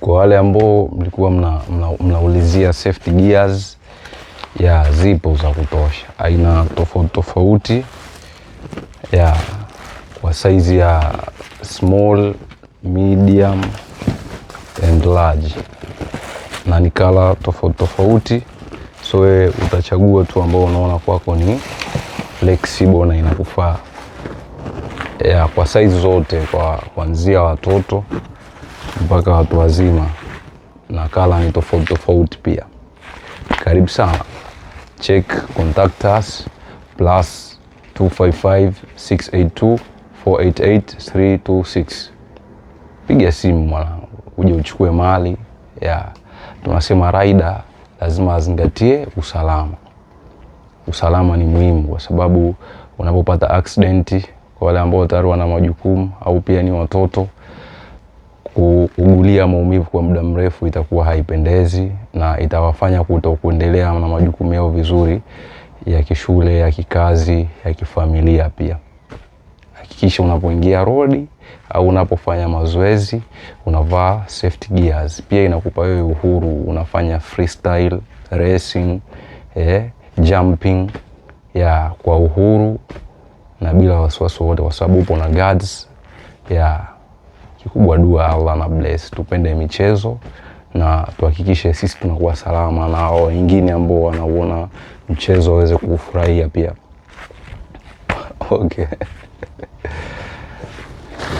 Kwa wale ambao mlikuwa mnaulizia safety gears, ya zipo za kutosha, aina tofauti tofauti ya kwa size ya small, medium and large, na ni color tofauti tofauti. So wewe utachagua tu ambao unaona kwako ni flexible na inakufaa. Ya kwa size zote, kwa kuanzia watoto mpaka watu wazima, na color ni tofauti tofauti pia. Karibu sana. Check, contact us +255 682 488 326. Piga simu mwanangu, uje uchukue mali. Ya tunasema rider lazima azingatie usalama. Usalama ni muhimu, kwa sababu unapopata accident, kwa wale ambao tayari wana majukumu au pia ni watoto, kuugulia maumivu kwa muda mrefu itakuwa haipendezi na itawafanya kutokuendelea na majukumu yao vizuri ya kishule, ya kikazi, ya kifamilia pia. Hakikisha unapoingia road au unapofanya mazoezi unavaa safety gears. Pia inakupa wewe uhuru, unafanya freestyle racing, jumping ya kwa uhuru na bila wasiwasi wote, kwa sababu upo na guards. Ya kikubwa dua Allah na bless. Tupende michezo na tuhakikishe sisi tunakuwa salama, na hao wengine ambao wanaona mchezo waweze kufurahia pia. Okay.